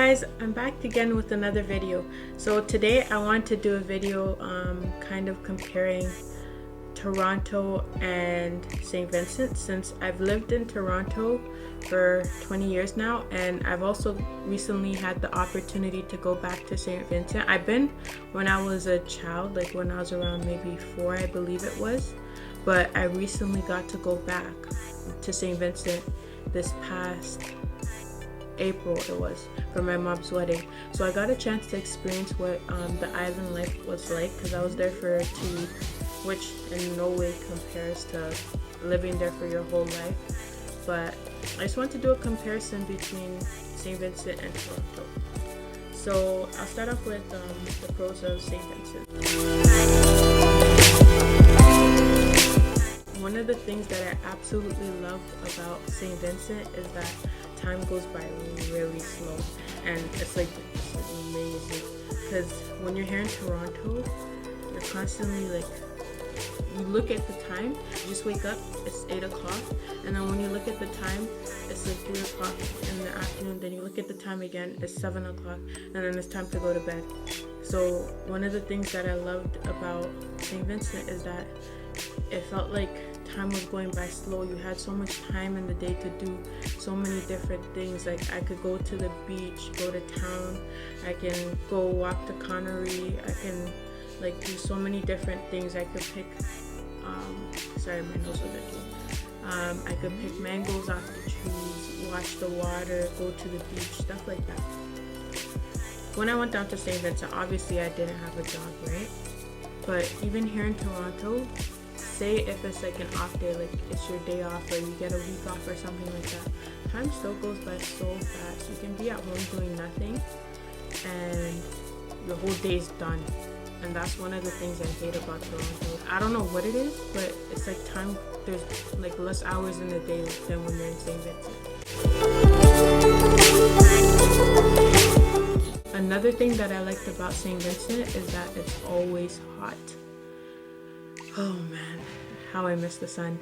guys, I'm back again with another video. So today I want to do a video kind of comparing Toronto and St. Vincent, since I've lived in Toronto for 20 years now, and I've also recently had the opportunity to go back to St. Vincent. I've been when I was a child, like when I was around maybe 4, I believe it was, but I recently got to go back to St. Vincent this past April it was, for my mom's wedding. So I got a chance to experience what the island life was like, because I was there for 2 weeks, which in no way compares to living there for your whole life. But I just want to do a comparison between St. Vincent and Toronto. So I'll start off with the pros of St. Vincent. One of the things that I absolutely love about St. Vincent is that time goes by really slow, and it's amazing, because when you're here in Toronto, you're constantly like, you look at the time, you just wake up, it's 8 o'clock, and then when you look at the time, it's like 3 o'clock in the afternoon, then you look at the time again, it's 7 o'clock, and then it's time to go to bed. So one of the things that I loved about St. Vincent is that it felt like time was going by slow. You had so much time in the day to do so many different things. Like I could go to the beach, go to town, I can go walk to Connery, I can like do so many different things. I could pick sorry, my nose was itchy. I could pick mangoes off the trees, watch the water, go to the beach, stuff like that. When I went down to St. Vincent, obviously I didn't have a job, right? But even here in Toronto, say if it's like an off day, like it's your day off or you get a week off or something like that, time still goes by so fast. You can be at home doing nothing and your whole day's done. And that's one of the things I hate about Toronto. I don't know what it is, but it's like time, there's like less hours in the day than when you're in St. Vincent. Another thing that I liked about St. Vincent is that it's always hot. Oh man, how I miss the sun.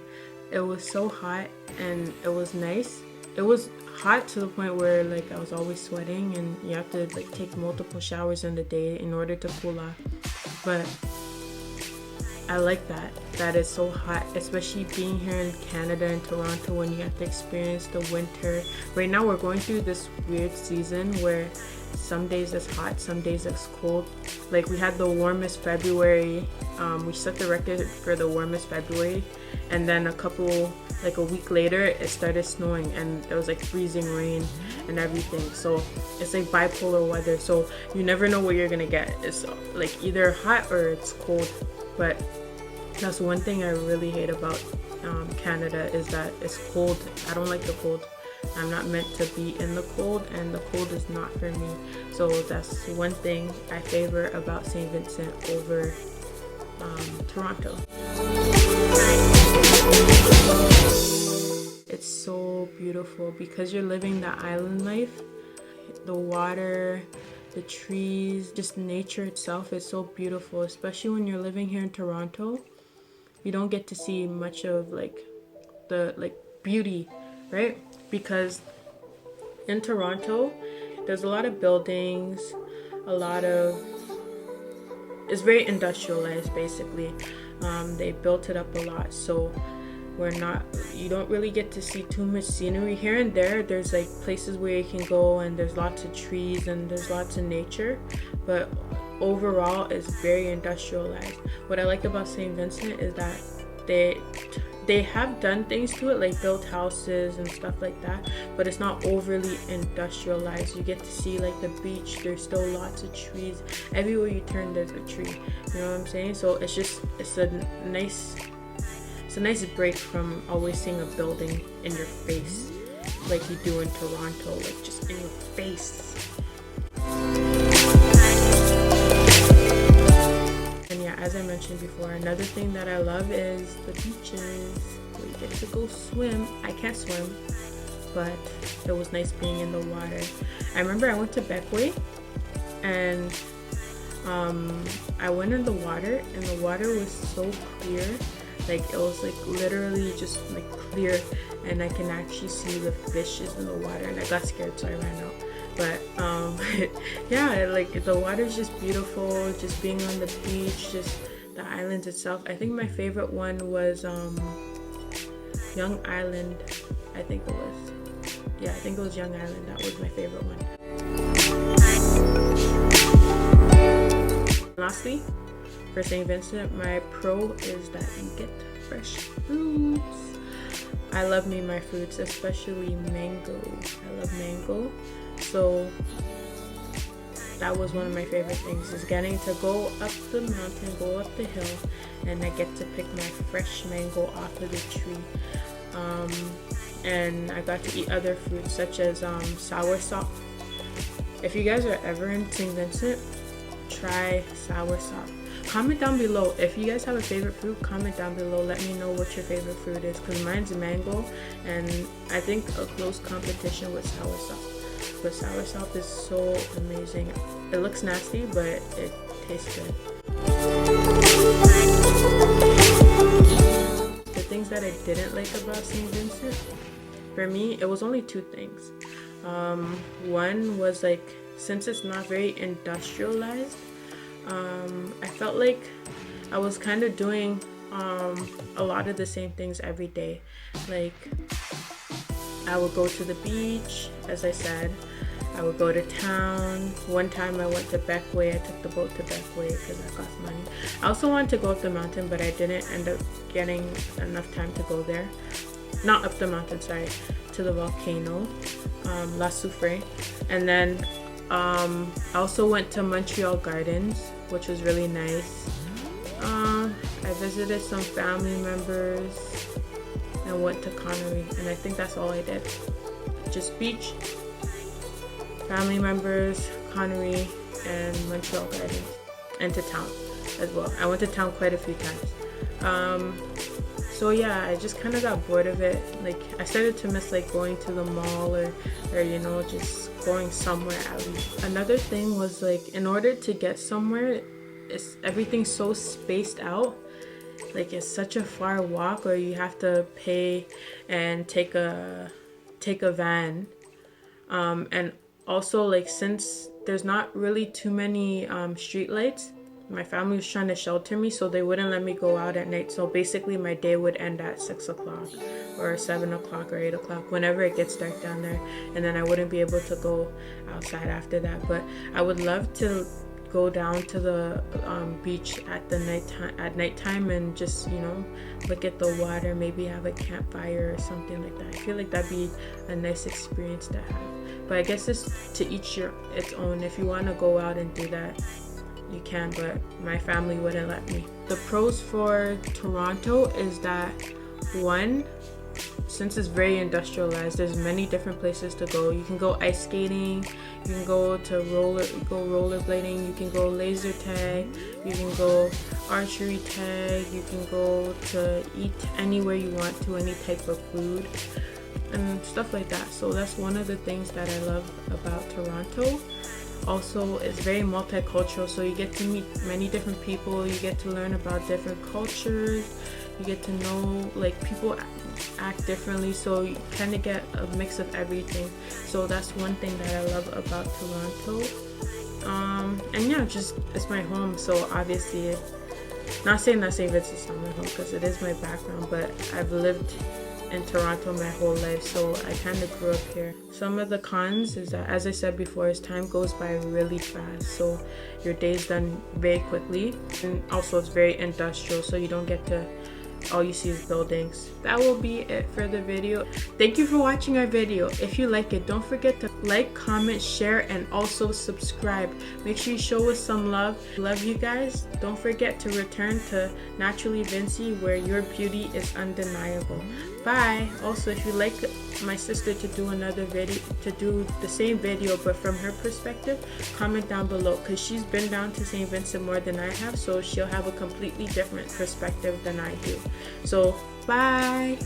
It was so hot and it was nice. It was hot to the point where like I was always sweating, and you have to like take multiple showers in the day in order to cool off. But I like that it's so hot, especially being here in Canada and Toronto, when you have to experience the winter. Right now we're going through this weird season where some days it's hot, some days it's cold. Like we had the warmest February, we set the record for the warmest February, and then a week later it started snowing and there was like freezing rain and everything. So it's like bipolar weather, so you never know what you're gonna get. It's like either hot or it's cold. But that's one thing I really hate about Canada, is that it's cold. I don't like the cold. I'm not meant to be in the cold, and the cold is not for me. So that's one thing I favor about St. Vincent over Toronto. It's so beautiful because you're living the island life. The water, the trees, just nature itself is so beautiful, especially when you're living here in Toronto. You don't get to see much of like the beauty, right? Because in Toronto there's a lot of buildings, it's very industrialized basically. They built it up a lot, so you don't really get to see too much scenery. Here and there's like places where you can go and there's lots of trees and there's lots of nature, but overall it's very industrialized. What I like about St. Vincent is that they have done things to it, like built houses and stuff like that, but it's not overly industrialized. You get to see like the beach, there's still lots of trees. Everywhere you turn there's a tree, you know what I'm saying? So it's a nice break from always seeing a building in your face like you do in Toronto, like just in your face. And yeah, as I mentioned before, another thing that I love is the beaches where you get to go swim. I can't swim, but it was nice being in the water. I remember I went to Beckway and I went in the water, and the water was so clear. Like it was like literally just like clear, and I can actually see the fishes in the water, and I got scared, so I ran out. But yeah, like the water's just beautiful, just being on the beach, just the islands itself. I think my favorite one was Young Island. I think it was. Yeah, I think it was Young Island. That was my favorite one. Lastly, for St. Vincent, my pro is that you get fresh fruits. I love me my fruits, especially mango. I love mango. So that was one of my favorite things, is getting to go up the mountain, go up the hill, and I get to pick my fresh mango off of the tree. And I got to eat other fruits such as soursop. If you guys are ever in St. Vincent, try soursop. Comment down below if you guys have a favorite fruit. Comment down below, let me know what your favorite fruit is, because mine's mango, and I think a close competition with soursop. But soursop is so amazing. It looks nasty, but it tastes good. The things that I didn't like about St. Vincent, for me, it was only two things. One was like, since it's not very industrialized, I felt like I was kind of doing a lot of the same things every day. Like, I would go to the beach, as I said. I would go to town. One time I went to Beckway. I took the boat to Beckway because that cost money. I also wanted to go up the mountain, but I didn't end up getting enough time to go there. Not up the mountain, sorry, to the volcano, La Soufrière. And then I also went to Montreal Gardens, which was really nice. I visited some family members and went to Connery, and I think that's all I did. Just beach, family members, Connery, and Montreal Gardens, and to town as well. I went to town quite a few times. So yeah, I just kind of got bored of it. Like, I started to miss like going to the mall or you know, just going somewhere at least. Another thing was like, in order to get somewhere, everything's so spaced out. Like, it's such a far walk, or you have to pay and take a van. And also, like, since there's not really too many street lights, my family was trying to shelter me, so they wouldn't let me go out at night. So basically my day would end at 6 o'clock or 7 o'clock or 8 o'clock, whenever it gets dark down there, and then I wouldn't be able to go outside after that. But I would love to go down to the beach at nighttime and just, you know, look at the water, maybe have a campfire or something like that. I feel like that'd be a nice experience to have. But I guess it's to each its own. If you want to go out and do that, you can, but my family wouldn't let me. The pros for Toronto is that, one, since it's very industrialized, there's many different places to go. You can go ice skating, you can go to rollerblading, you can go laser tag, you can go archery tag, you can go to eat anywhere you want to, any type of food and stuff like that. So that's one of the things that I love about Toronto. Also, it's very multicultural, so you get to meet many different people, you get to learn about different cultures, you get to know, like, people act differently, so you kind of get a mix of everything. So that's one thing that I love about Toronto. And yeah, just, it's my home, so obviously, not saying that St. Vincent's not my home, because it is my background, but I've lived in Toronto my whole life, so I kind of grew up here. Some of the cons is that, as I said before, as time goes by really fast, so your day's done very quickly, and also it's very industrial, so you don't get to, all you see is buildings. That will be it for the video. Thank you for watching our video. If you like it, don't forget to like, comment, share, and also subscribe. Make sure you show us some love. Love you guys. Don't forget to return to Naturallyvincy, where your beauty is undeniable. Bye. Also, if you'd like my sister to do another video, to do the same video but from her perspective, comment down below, because she's been down to St. Vincent more than I have, so she'll have a completely different perspective than I do. So bye.